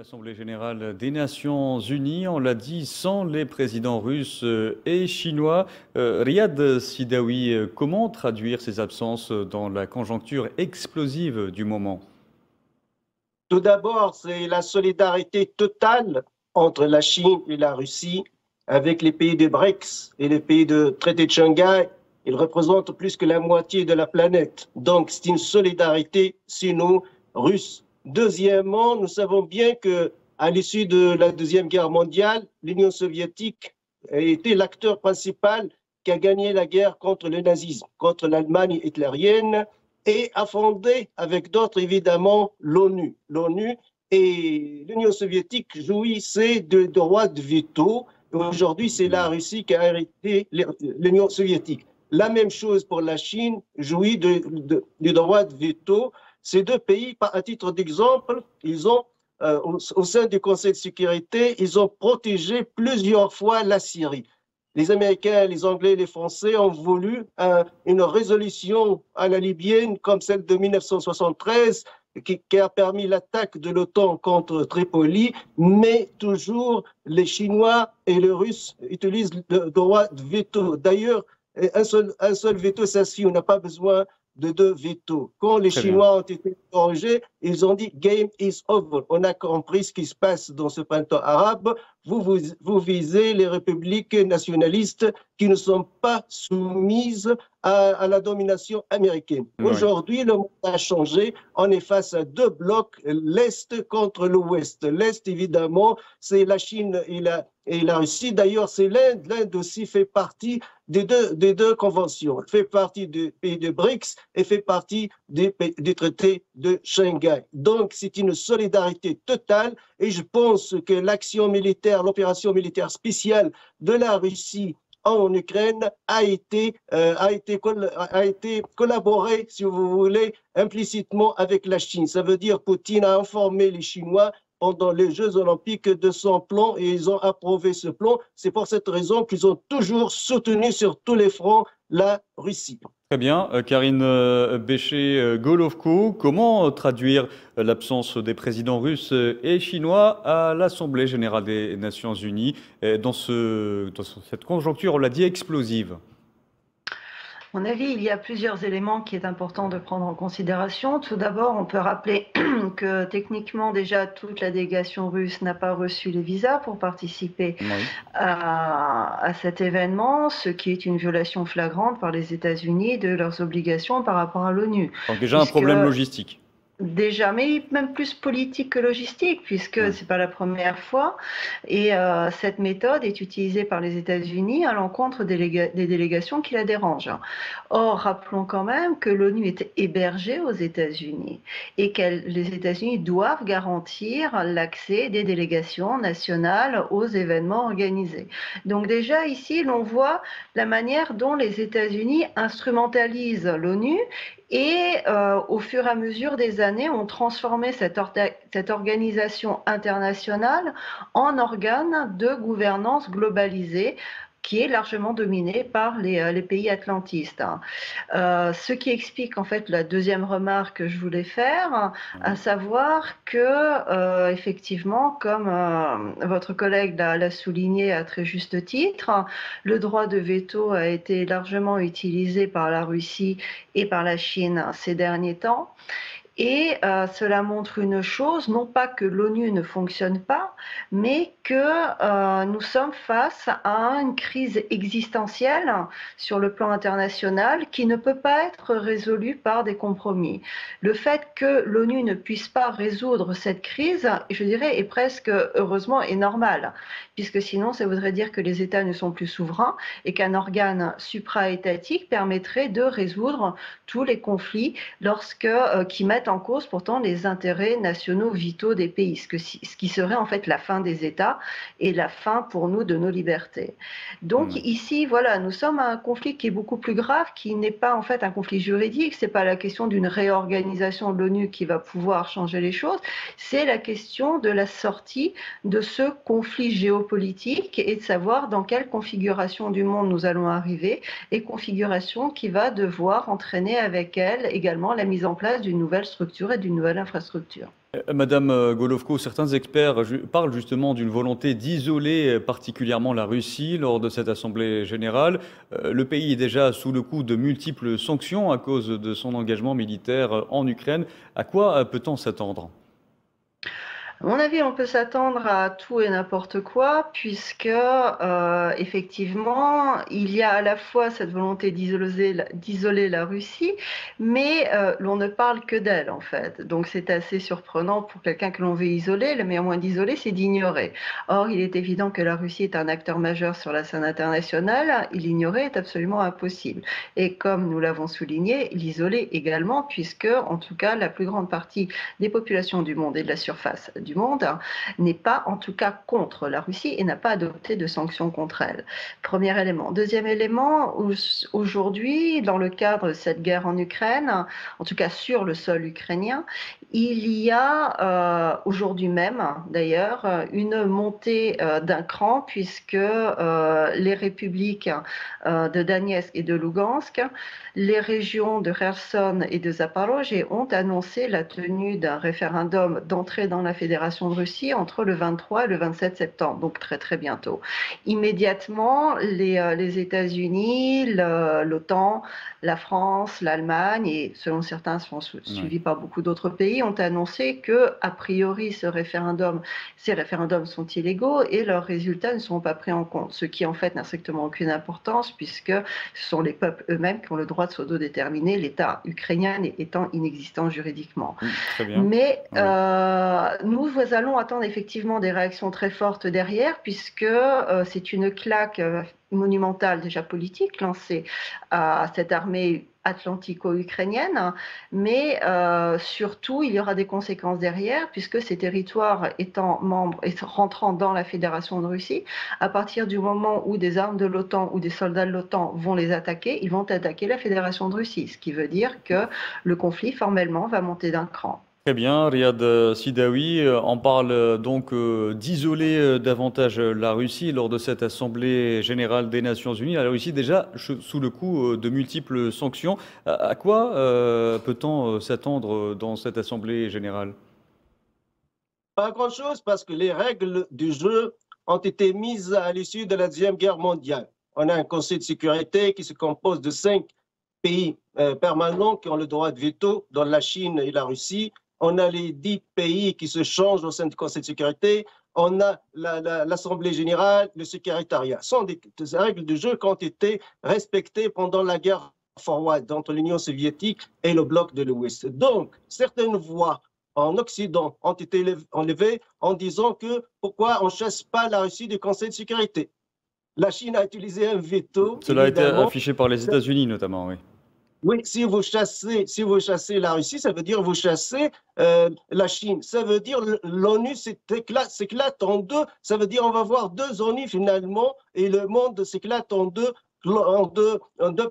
l'Assemblée générale des Nations Unies, on l'a dit, sans les présidents russes et chinois. Riyad Sidawi, comment traduire ces absences dans la conjoncture explosive du moment? Tout d'abord, c'est la solidarité totale entre la Chine et la Russie avec les pays des BRICS et les pays de traité de Shanghai. Ils représentent plus que la moitié de la planète. Donc, c'est une solidarité sino-russe. Deuxièmement, nous savons bien que à l'issue de la Deuxième Guerre mondiale, l'Union soviétique a été l'acteur principal qui a gagné la guerre contre le nazisme, contre l'Allemagne hitlérienne et a fondé avec d'autres évidemment l'ONU. L'ONU et l'Union soviétique jouissaient de droits de veto. Aujourd'hui, c'est la Russie qui a hérité l'Union soviétique. La même chose pour la Chine, jouit du droit de veto. Ces deux pays, à titre d'exemple, ils ont au sein du Conseil de sécurité, ils ont protégé plusieurs fois la Syrie. Les Américains, les Anglais, les Français ont voulu une résolution à la libyenne comme celle de 1973 qui a permis l'attaque de l'OTAN contre Tripoli, mais toujours les Chinois et les Russes utilisent le droit de veto. D'ailleurs, un seul veto, ça suffit, on n'a pas besoin de deux vétos. Quand les Très bien. Chinois ont été interrogés, ils ont dit Game is over. On a compris ce qui se passe dans ce printemps arabe. Vous visez les républiques nationalistes qui ne sont pas soumises à la domination américaine. Oui. Aujourd'hui, le monde a changé. On est face à deux blocs, l'Est contre l'Ouest. L'Est, évidemment, c'est la Chine et la Russie. D'ailleurs, c'est l'Inde. L'Inde aussi fait partie des deux conventions. Elle fait partie du pays de BRICS et fait partie du traité de Shanghai. Donc, c'est une solidarité totale et je pense que l'action militaire, l'opération militaire spéciale de la Russie en Ukraine a été collaborée, si vous voulez, implicitement avec la Chine. Ça veut dire que Poutine a informé les Chinois pendant les Jeux olympiques de son plan et ils ont approuvé ce plan. C'est pour cette raison qu'ils ont toujours soutenu sur tous les fronts la Russie. Très bien. Karine Béché-Golovko, comment traduire l'absence des présidents russes et chinois à l'Assemblée générale des Nations unies dans cette conjoncture, on l'a dit, explosive? À mon avis, il y a plusieurs éléments qui est important de prendre en considération. Tout d'abord, on peut rappeler que techniquement, déjà, toute la délégation russe n'a pas reçu les visas pour participer Oui. à cet événement, ce qui est une violation flagrante par les États-Unis de leurs obligations par rapport à l'ONU. Donc déjà un Puisque problème logistique. Déjà, mais même plus politique que logistique, puisque Oui. c'est pas la première fois. Et cette méthode est utilisée par les États-Unis à l'encontre des délégations qui la dérangent. Or, rappelons quand même que l'ONU est hébergée aux États-Unis et que les États-Unis doivent garantir l'accès des délégations nationales aux événements organisés. Donc déjà ici, l'on voit la manière dont les États-Unis instrumentalisent l'ONU et au fur et à mesure des années, on transformé cette organisation internationale en organe de gouvernance globalisée qui est largement dominée par les pays atlantistes. Ce qui explique en fait la deuxième remarque que je voulais faire, à savoir que effectivement, comme votre collègue l'a souligné à très juste titre, le droit de veto a été largement utilisé par la Russie et par la Chine ces derniers temps. Et cela montre une chose, non pas que l'ONU ne fonctionne pas, mais que nous sommes face à une crise existentielle sur le plan international qui ne peut pas être résolue par des compromis. Le fait que l'ONU ne puisse pas résoudre cette crise, je dirais, est presque heureusement et normal, puisque sinon ça voudrait dire que les États ne sont plus souverains et qu'un organe supra-étatique permettrait de résoudre tous les conflits qui mettent en cause pourtant les intérêts nationaux vitaux des pays, ce qui serait en fait la fin des États et la fin pour nous de nos libertés. Donc ici, voilà, nous sommes à un conflit qui est beaucoup plus grave, qui n'est pas en fait un conflit juridique, c'est pas la question d'une réorganisation de l'ONU qui va pouvoir changer les choses, c'est la question de la sortie de ce conflit géopolitique et de savoir dans quelle configuration du monde nous allons arriver et configuration qui va devoir entraîner avec elle également la mise en place d'une nouvelle structure et d'une nouvelle infrastructure. Madame Golovko, certains experts parlent justement d'une volonté d'isoler particulièrement la Russie lors de cette Assemblée générale. Le pays est déjà sous le coup de multiples sanctions à cause de son engagement militaire en Ukraine. À quoi peut-on s'attendre? À mon avis, on peut s'attendre à tout et n'importe quoi, puisque effectivement, il y a à la fois cette volonté d'isoler la Russie, mais l'on ne parle que d'elle en fait. Donc c'est assez surprenant pour quelqu'un que l'on veut isoler. Le meilleur moyen d'isoler, c'est d'ignorer. Or, il est évident que la Russie est un acteur majeur sur la scène internationale. L'ignorer est absolument impossible. Et comme nous l'avons souligné, l'isoler également, puisque en tout cas, la plus grande partie des populations du monde et de la surface du monde n'est pas en tout cas contre la Russie et n'a pas adopté de sanctions contre elle. Premier élément. Deuxième élément, aujourd'hui, dans le cadre de cette guerre en Ukraine, en tout cas sur le sol ukrainien, il y a aujourd'hui même d'ailleurs une montée d'un cran puisque les républiques de Donetsk et de Lugansk, les régions de Kherson et de Zaporozhye ont annoncé la tenue d'un référendum d'entrée dans la Fédération de Russie entre le 23 et le 27 septembre, donc très très bientôt. Immédiatement, les États-Unis, l'OTAN, la France, l'Allemagne et selon certains sont suivis par beaucoup d'autres pays ont annoncé que a priori ces référendums sont illégaux et leurs résultats ne seront pas pris en compte, ce qui en fait n'a strictement aucune importance puisque ce sont les peuples eux-mêmes qui ont le droit de s'autodéterminer, l'État ukrainien étant inexistant juridiquement. Très bien. Mais nous allons attendre effectivement des réactions très fortes derrière puisque c'est une claque monumentale déjà politique lancée à cette armée atlantico-ukrainienne, mais surtout il y aura des conséquences derrière puisque ces territoires étant membres et rentrant dans la Fédération de Russie, à partir du moment où des armes de l'OTAN ou des soldats de l'OTAN vont les attaquer, ils vont attaquer la Fédération de Russie, ce qui veut dire que le conflit formellement va monter d'un cran. Très bien, Riyad Sidawi, on parle donc d'isoler davantage la Russie lors de cette Assemblée générale des Nations Unies. La Russie déjà sous le coup de multiples sanctions. À quoi peut-on s'attendre dans cette Assemblée générale? Pas grand-chose parce que les règles du jeu ont été mises à l'issue de la Deuxième Guerre mondiale. On a un Conseil de sécurité qui se compose de 5 pays permanents qui ont le droit de veto, dont la Chine et la Russie. On a les 10 pays qui se changent au sein du Conseil de sécurité. On a l'Assemblée générale, le secrétariat. Ce sont des règles de jeu qui ont été respectées pendant la guerre froide entre l'Union soviétique et le bloc de l'Ouest. Donc, certaines voix en Occident ont été enlevées en disant que pourquoi on ne chasse pas la Russie du Conseil de sécurité. La Chine a utilisé un veto. Cela a été affiché par les États-Unis notamment, oui. Oui, si vous chassez la Russie, ça veut dire vous chassez la Chine. Ça veut dire l'ONU s'éclate en deux. Ça veut dire on va voir deux ONU finalement et le monde s'éclate en deux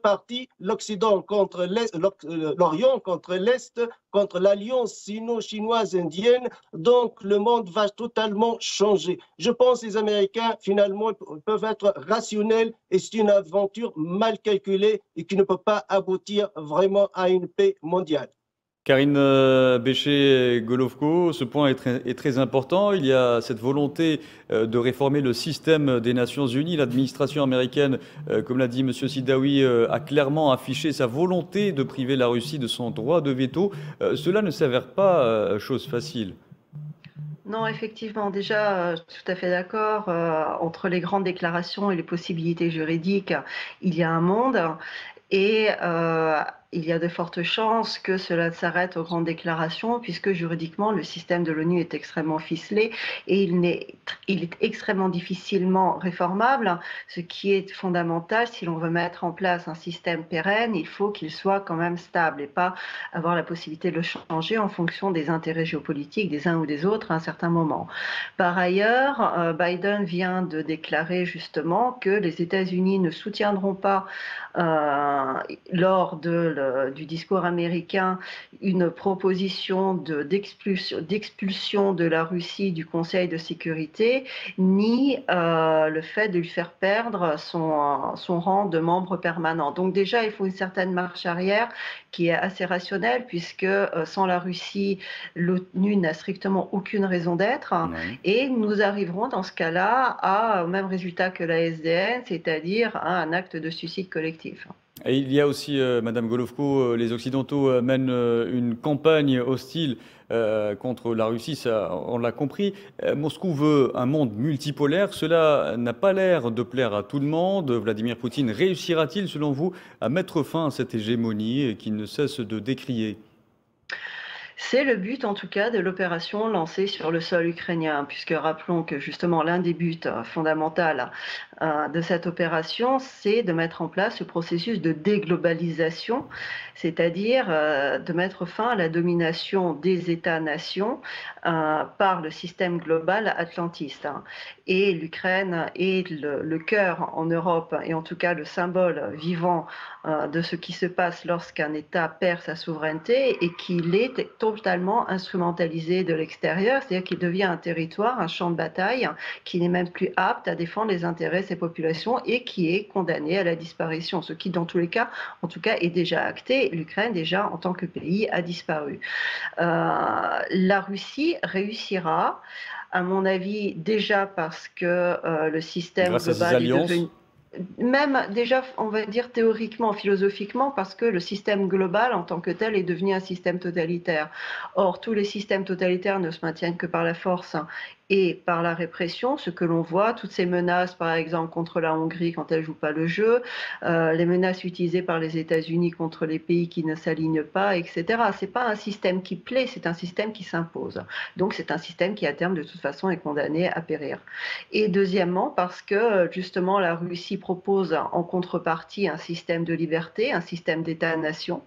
parties, l'Occident contre l'Est, l'Orient contre l'Est, contre l'alliance sino-chinoise indienne. Donc le monde va totalement changer. Je pense que les Américains finalement peuvent être rationnels et c'est une aventure mal calculée et qui ne peut pas aboutir vraiment à une paix mondiale. Karine Béché-Golovko, ce point est très important. Il y a cette volonté de réformer le système des Nations Unies. L'administration américaine, comme l'a dit M. Sidawi, a clairement affiché sa volonté de priver la Russie de son droit de veto. Cela ne s'avère pas chose facile. Non, effectivement, déjà, tout à fait d'accord. Entre les grandes déclarations et les possibilités juridiques, il y a un monde. Et il y a de fortes chances que cela s'arrête aux grandes déclarations, puisque juridiquement, le système de l'ONU est extrêmement ficelé et il est extrêmement difficilement réformable, ce qui est fondamental. Si l'on veut mettre en place un système pérenne, il faut qu'il soit quand même stable et pas avoir la possibilité de le changer en fonction des intérêts géopolitiques des uns ou des autres à un certain moment. Par ailleurs, Biden vient de déclarer justement que les États-Unis ne soutiendront pas lors de du discours américain une proposition d'expulsion de la Russie du Conseil de sécurité, ni le fait de lui faire perdre son rang de membre permanent. Donc déjà, il faut une certaine marche arrière qui est assez rationnelle, puisque sans la Russie, l'ONU n'a strictement aucune raison d'être, et nous arriverons dans ce cas-là au même résultat que la SDN, c'est-à-dire à un acte de suicide collectif. Et il y a aussi, Madame Golovko, les Occidentaux mènent une campagne hostile contre la Russie, ça, on l'a compris. Moscou veut un monde multipolaire, cela n'a pas l'air de plaire à tout le monde. Vladimir Poutine réussira-t-il, selon vous, à mettre fin à cette hégémonie qui ne cesse de décrier? C'est le but, en tout cas, de l'opération lancée sur le sol ukrainien, puisque rappelons que justement l'un des buts fondamentaux de cette opération, c'est de mettre en place ce processus de déglobalisation, c'est-à-dire de mettre fin à la domination des États-nations par le système global atlantiste. Et l'Ukraine est le cœur en Europe, et en tout cas le symbole vivant de ce qui se passe lorsqu'un État perd sa souveraineté et qu'il est totalement instrumentalisé de l'extérieur, c'est-à-dire qu'il devient un territoire, un champ de bataille qui n'est même plus apte à défendre les intérêts de ses populations et qui est condamné à la disparition, ce qui dans tous les cas, en tout cas, est déjà acté. L'Ukraine déjà en tant que pays a disparu. La Russie réussira, à mon avis, déjà parce que le système global est devenu... Même déjà, on va dire théoriquement, philosophiquement, parce que le système global en tant que tel est devenu un système totalitaire. Or, tous les systèmes totalitaires ne se maintiennent que par la force et par la répression, ce que l'on voit, toutes ces menaces, par exemple, contre la Hongrie quand elle ne joue pas le jeu, les menaces utilisées par les États-Unis contre les pays qui ne s'alignent pas, etc. Ce n'est pas un système qui plaît, c'est un système qui s'impose. Donc, c'est un système qui, à terme, de toute façon, est condamné à périr. Et deuxièmement, parce que, justement, la Russie propose en contrepartie un système de liberté, un système d'État-nation,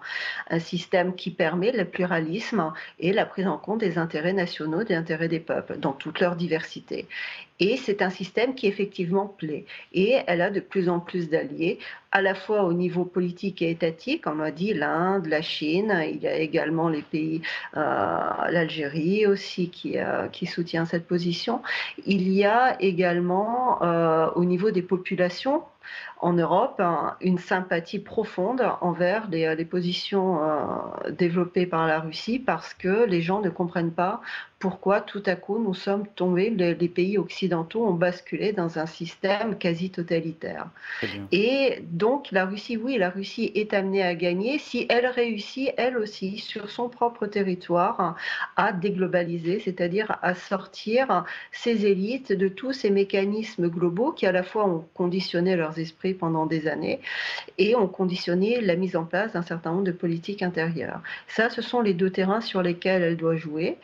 un système qui permet le pluralisme et la prise en compte des intérêts nationaux, des intérêts des peuples, dans toute leur diversité. Et c'est un système qui effectivement plaît. Et elle a de plus en plus d'alliés, à la fois au niveau politique et étatique, on a dit l'Inde, la Chine, il y a également les pays, l'Algérie aussi qui soutient cette position. Il y a également au niveau des populations, en Europe, une sympathie profonde envers les positions développées par la Russie, parce que les gens ne comprennent pas pourquoi tout à coup nous sommes tombés, les pays occidentaux ont basculé dans un système quasi totalitaire. Et donc la Russie, oui, la Russie est amenée à gagner si elle réussit, elle aussi, sur son propre territoire, à déglobaliser, c'est-à-dire à sortir ses élites de tous ces mécanismes globaux qui à la fois ont conditionné leurs esprits pendant des années et ont conditionné la mise en place d'un certain nombre de politiques intérieures. Ça, ce sont les deux terrains sur lesquels elle doit jouer.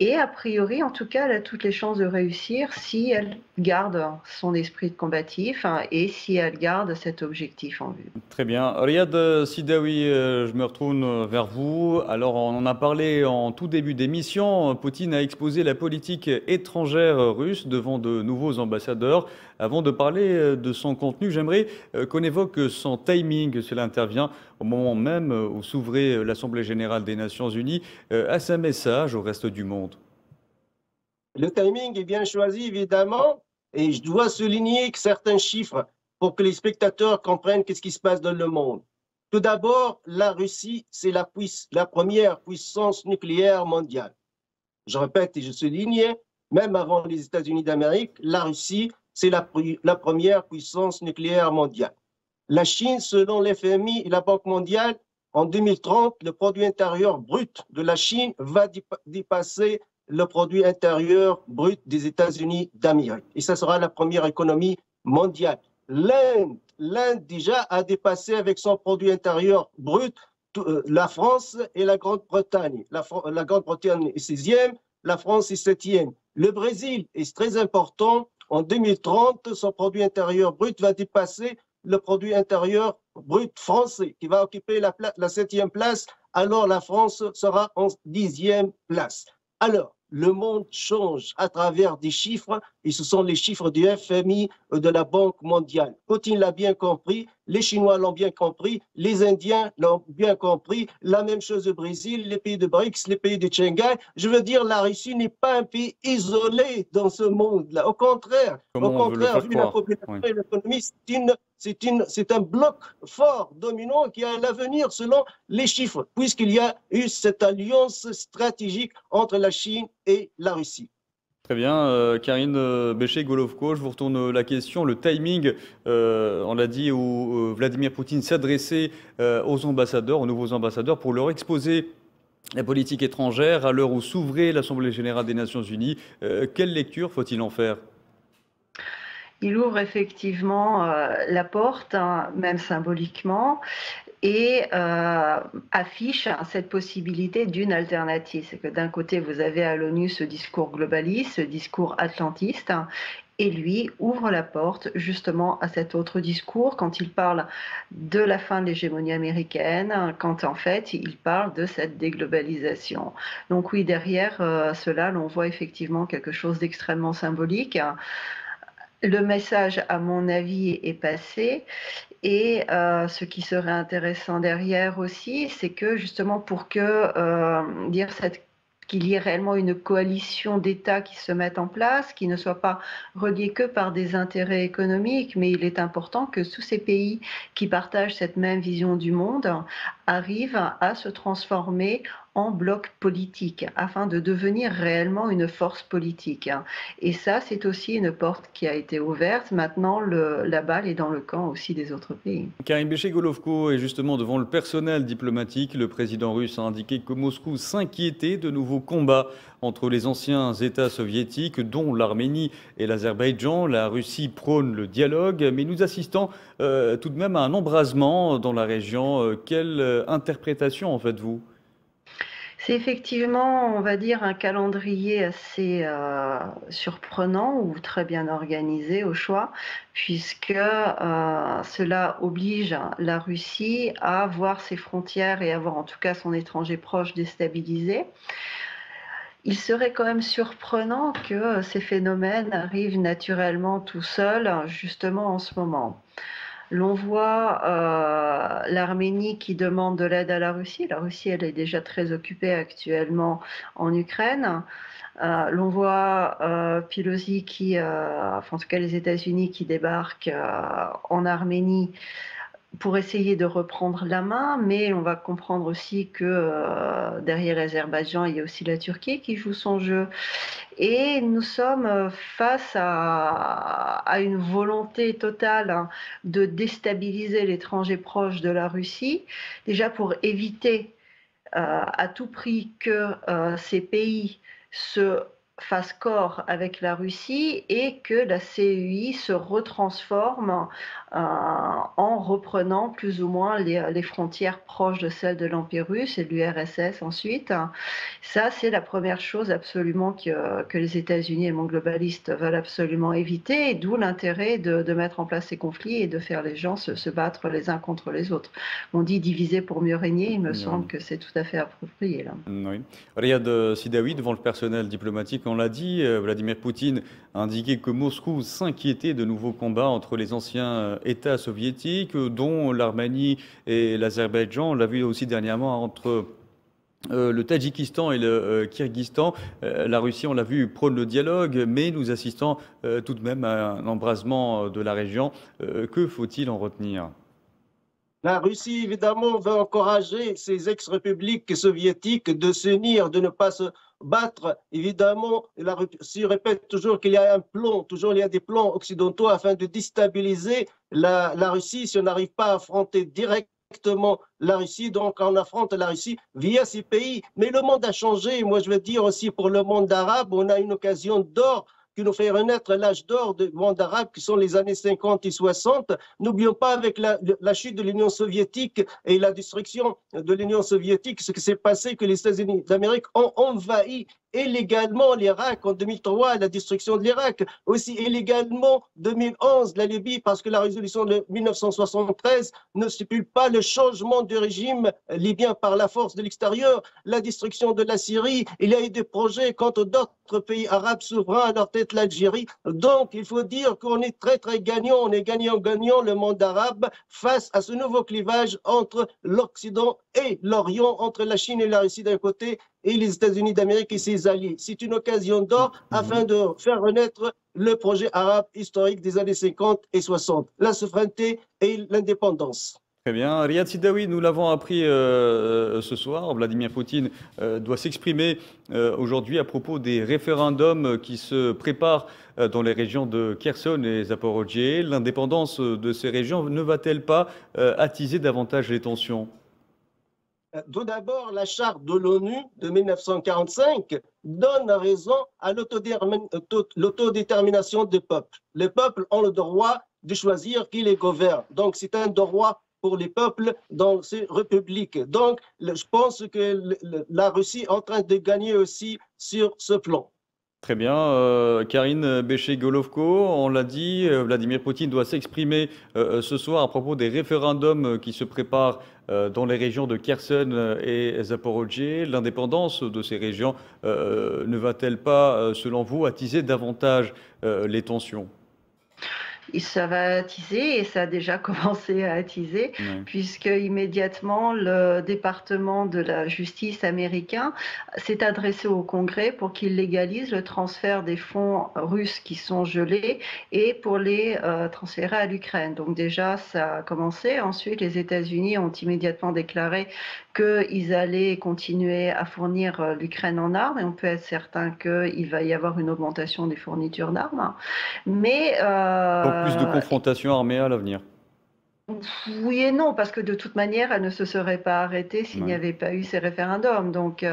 Et a priori, en tout cas, elle a toutes les chances de réussir si elle garde son esprit de combatif et si elle garde cet objectif en vue. Très bien. Riyad Sidawi, je me retourne vers vous. Alors, on en a parlé en tout début d'émission. Poutine a exposé la politique étrangère russe devant de nouveaux ambassadeurs. Avant de parler de son contenu, j'aimerais qu'on évoque son timing. Cela intervient au moment même où s'ouvrait l'Assemblée générale des Nations unies à sa message au reste du monde. Le timing est bien choisi, évidemment, et je dois souligner que certains chiffres pour que les spectateurs comprennent qu'est-ce qui se passe dans le monde. Tout d'abord, la Russie, c'est la première puissance nucléaire mondiale. Je répète et je souligne, même avant les États-Unis d'Amérique, la Russie, c'est la première puissance nucléaire mondiale. La Chine, selon l'FMI et la Banque mondiale, en 2030, le produit intérieur brut de la Chine va dépasser le produit intérieur brut des États-Unis d'Amérique. Et ça sera la première économie mondiale. L'Inde déjà a dépassé avec son produit intérieur brut la France et la Grande-Bretagne. La Grande-Bretagne est 6e, la France est 7e. Le Brésil est très important. En 2030, son produit intérieur brut va dépasser le produit intérieur brut français, qui va occuper la 7e place, alors la France sera en 10e place. Alors, le monde change à travers des chiffres, et ce sont les chiffres du FMI, de la Banque mondiale. Poutine l'a bien compris, les Chinois l'ont bien compris, les Indiens l'ont bien compris, la même chose au Brésil, les pays de BRICS, les pays de Shanghai. Je veux dire, la Russie n'est pas un pays isolé dans ce monde-là. Comment on veut le faire Vu la croire? population Oui. et l'économie, c'est un bloc fort, dominant, qui a l'avenir selon les chiffres, puisqu'il y a eu cette alliance stratégique entre la Chine et la Russie. Très bien, Karine Béché-Golovko, je vous retourne la question. Le timing, on l'a dit, où Vladimir Poutine s'adressait aux ambassadeurs, aux nouveaux ambassadeurs, pour leur exposer la politique étrangère à l'heure où s'ouvrait l'Assemblée générale des Nations unies. Quelle lecture faut-il en faire? Il ouvre effectivement la porte, hein, même symboliquement, et affiche cette possibilité d'une alternative. C'est que d'un côté, vous avez à l'ONU ce discours globaliste, ce discours atlantiste, et lui ouvre la porte justement à cet autre discours quand il parle de la fin de l'hégémonie américaine, quand en fait il parle de cette déglobalisation. Donc oui, derrière cela, l'on voit effectivement quelque chose d'extrêmement symbolique. Le message, à mon avis, est passé. Et ce qui serait intéressant derrière aussi, c'est que justement pour que qu'il y ait réellement une coalition d'États qui se mette en place, qui ne soit pas reliée que par des intérêts économiques, mais il est important que tous ces pays qui partagent cette même vision du monde arrivent à se transformer en bloc politique afin de devenir réellement une force politique. Et ça, c'est aussi une porte qui a été ouverte. Maintenant, la balle est dans le camp aussi des autres pays. Karine Béché-Golovko est justement devant le personnel diplomatique. Le président russe a indiqué que Moscou s'inquiétait de nouveaux combats entre les anciens États soviétiques, dont l'Arménie et l'Azerbaïdjan. La Russie prône le dialogue, mais nous assistons tout de même à un embrasement dans la région. Quelle interprétation en faites-vous? C'est effectivement, on va dire, un calendrier assez surprenant ou très bien organisé au choix, puisque cela oblige la Russie à voir ses frontières et à voir en tout cas son étranger proche déstabilisé. Il serait quand même surprenant que ces phénomènes arrivent naturellement tout seuls, justement en ce moment. L'on voit l'Arménie qui demande de l'aide à la Russie. La Russie, elle est déjà très occupée actuellement en Ukraine. L'on voit Pelosi enfin en tout cas les États-Unis qui débarquent en Arménie pour essayer de reprendre la main, mais on va comprendre aussi que derrière l'Azerbaïdjan, il y a aussi la Turquie qui joue son jeu. Et nous sommes face à une volonté totale de déstabiliser l'étranger proche de la Russie, déjà pour éviter à tout prix que ces pays se fassent corps avec la Russie et que la CEI se retransforme en reprenant plus ou moins les frontières proches de celles de l'Empire russe et de l'URSS ensuite. Ça, c'est la première chose absolument que les États-Unis et le monde globaliste veulent absolument éviter, d'où l'intérêt de mettre en place ces conflits et de faire les gens se battre les uns contre les autres. On dit diviser pour mieux régner, il me semble que c'est tout à fait approprié là. Oui. Riyad Sidawi, devant le personnel diplomatique, on l'a dit, Vladimir Poutine a indiqué que Moscou s'inquiétait de nouveaux combats entre les anciens États soviétiques, dont l'Arménie et l'Azerbaïdjan. On l'a vu aussi dernièrement entre le Tadjikistan et le Kirghizistan. La Russie, on l'a vu, prône le dialogue, mais nous assistons tout de même à un embrasement de la région. Que faut-il en retenir? La Russie, évidemment, veut encourager ces ex-républiques soviétiques de s'unir, de ne pas se battre. Évidemment, la Russie répète toujours qu'il y a un plan, toujours il y a des plans occidentaux afin de déstabiliser la Russie si on n'arrive pas à affronter directement la Russie. Donc, on affronte la Russie via ces pays. Mais le monde a changé. Moi, je veux dire aussi pour le monde arabe, on a une occasion d'or qui nous fait renaître l'âge d'or du monde arabe, qui sont les années 50 et 60. N'oublions pas, avec la chute de l'Union soviétique et la destruction de l'Union soviétique, ce qui s'est passé, que les États-Unis d'Amérique ont envahi illégalement l'Irak en 2003, la destruction de l'Irak, aussi illégalement 2011 la Libye, parce que la résolution de 1973 ne stipule pas le changement de régime libyen par la force de l'extérieur, la destruction de la Syrie, il y a eu des projets contre d'autres pays arabes souverains, à leur tête l'Algérie. Donc, il faut dire qu'on est très, très gagnant, on est gagnant-gagnant, le monde arabe, face à ce nouveau clivage entre l'Occident et l'Orient, entre la Chine et la Russie d'un côté, et les États-Unis d'Amérique et ses alliés. C'est une occasion d'or afin de faire renaître le projet arabe historique des années 50 et 60, la souveraineté et l'indépendance. Très bien. Riyad Sidawi, nous l'avons appris ce soir, Vladimir Poutine doit s'exprimer aujourd'hui à propos des référendums qui se préparent dans les régions de Kherson et Zaporozhye. L'indépendance de ces régions ne va-t-elle pas attiser davantage les tensions? Tout d'abord, la charte de l'ONU de 1945 donne raison à l'autodétermination des peuples. Les peuples ont le droit de choisir qui les gouverne. Donc, c'est un droit pour les peuples dans ces républiques. Donc, je pense que la Russie est en train de gagner aussi sur ce plan. Très bien. Karine Béché-Golovko, on l'a dit, Vladimir Poutine doit s'exprimer ce soir à propos des référendums qui se préparent dans les régions de Kherson et Zaporozhye. L'indépendance de ces régions ne va-t-elle pas, selon vous, attiser davantage les tensions? Et ça va attiser, et ça a déjà commencé à attiser, Oui. puisque immédiatement le département de la justice américain s'est adressé au Congrès pour qu'il légalise le transfert des fonds russes qui sont gelés et pour les transférer à l'Ukraine. Donc déjà, ça a commencé. Ensuite, les États-Unis ont immédiatement déclaré qu'ils allaient continuer à fournir l'Ukraine en armes, et on peut être certain qu'il va y avoir une augmentation des fournitures d'armes. Mais Donc plus de confrontations armées à l'avenir. oui et non, parce que de toute manière, elle ne se serait pas arrêtée s'il n'y Ouais. avait pas eu ces référendums. Donc,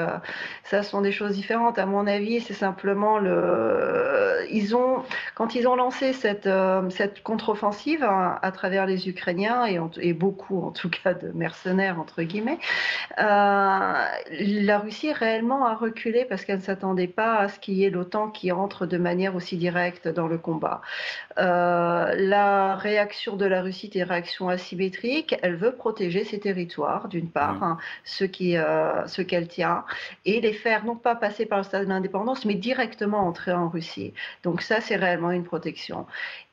ça sont des choses différentes. À mon avis, c'est simplement quand ils ont lancé cette contre-offensive hein, à travers les Ukrainiens et beaucoup, en tout cas, de mercenaires entre guillemets, la Russie réellement a reculé parce qu'elle ne s'attendait pas à ce qu'il y ait l'OTAN qui entre de manière aussi directe dans le combat. La réaction de la Russie est une réaction asymétrique. Elle veut protéger ses territoires, d'une part, Ouais. hein, ceux qu'elle tient, et les faire non pas passer par le stade de l'indépendance, mais directement entrer en Russie. Donc ça, c'est réellement une protection.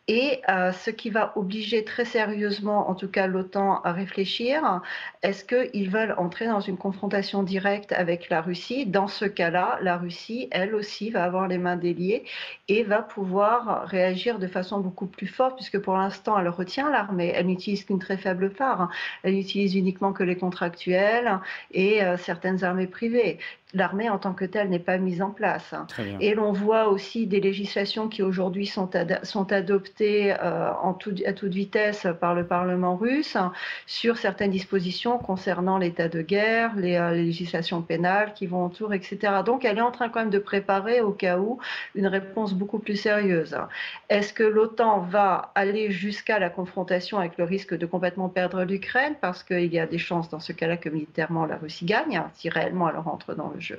Et ce qui va obliger très sérieusement, en tout cas l'OTAN, à réfléchir, est-ce qu'ils veulent entrer dans une confrontation directe avec la Russie? Dans ce cas-là, la Russie, elle aussi, va avoir les mains déliées et va pouvoir réagir de façon beaucoup plus forte, puisque pour l'instant, elle retient l'armée, elle n'utilise qu'une très faible part, elle n'utilise uniquement que les contractuels et certaines armées privées. L'armée en tant que telle n'est pas mise en place. Très bien. Et l'on voit aussi des législations qui aujourd'hui sont adoptées à toute vitesse par le Parlement russe sur certaines dispositions concernant l'état de guerre, les législations pénales qui vont autour, etc. Donc elle est en train quand même de préparer au cas où une réponse beaucoup plus sérieuse. Est-ce que l'OTAN va aller jusqu'à la confrontation avec le risque de complètement perdre l'Ukraine? Parce qu'il y a des chances dans ce cas-là que militairement la Russie gagne, si réellement elle rentre dans le jeu.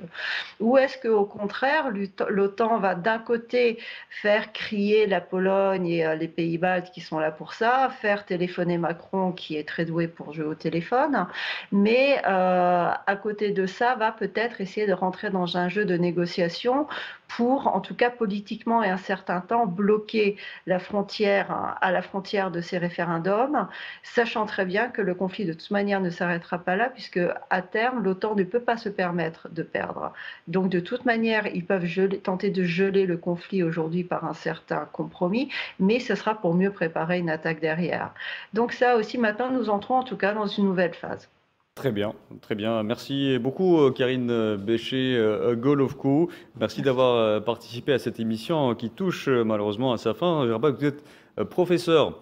Ou est-ce qu'au contraire, l'OTAN va d'un côté faire crier la Pologne et les pays baltes qui sont là pour ça, faire téléphoner Macron qui est très doué pour jouer au téléphone, mais à côté de ça, va peut-être essayer de rentrer dans un jeu de négociation pour, en tout cas politiquement et un certain temps, bloquer la frontière à la frontière de ces référendums, sachant très bien que le conflit de toute manière ne s'arrêtera pas là, puisque à terme, l'OTAN ne peut pas se permettre de perdre. Donc de toute manière, ils peuvent tenter de geler le conflit aujourd'hui par un certain compromis, mais ce sera pour mieux préparer une attaque derrière. Donc ça aussi, maintenant, nous entrons en tout cas dans une nouvelle phase. Très bien, très bien. Merci beaucoup, Karine Béché-Golovko. Merci d'avoir participé à cette émission qui touche malheureusement à sa fin. Je rappelle que vous êtes professeur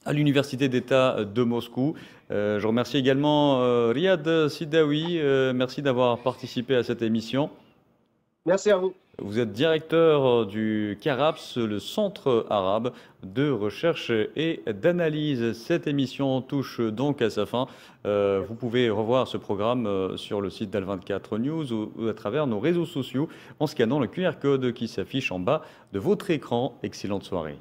à l'Université d'État de Moscou. Je remercie également Riyad Sidawi. Merci d'avoir participé à cette émission. Merci à vous. Vous êtes directeur du CARAPS, le Centre arabe de recherche et d'analyse. Cette émission touche donc à sa fin. Vous pouvez revoir ce programme sur le site d'Al24 News ou à travers nos réseaux sociaux en scannant le QR code qui s'affiche en bas de votre écran. Excellente soirée.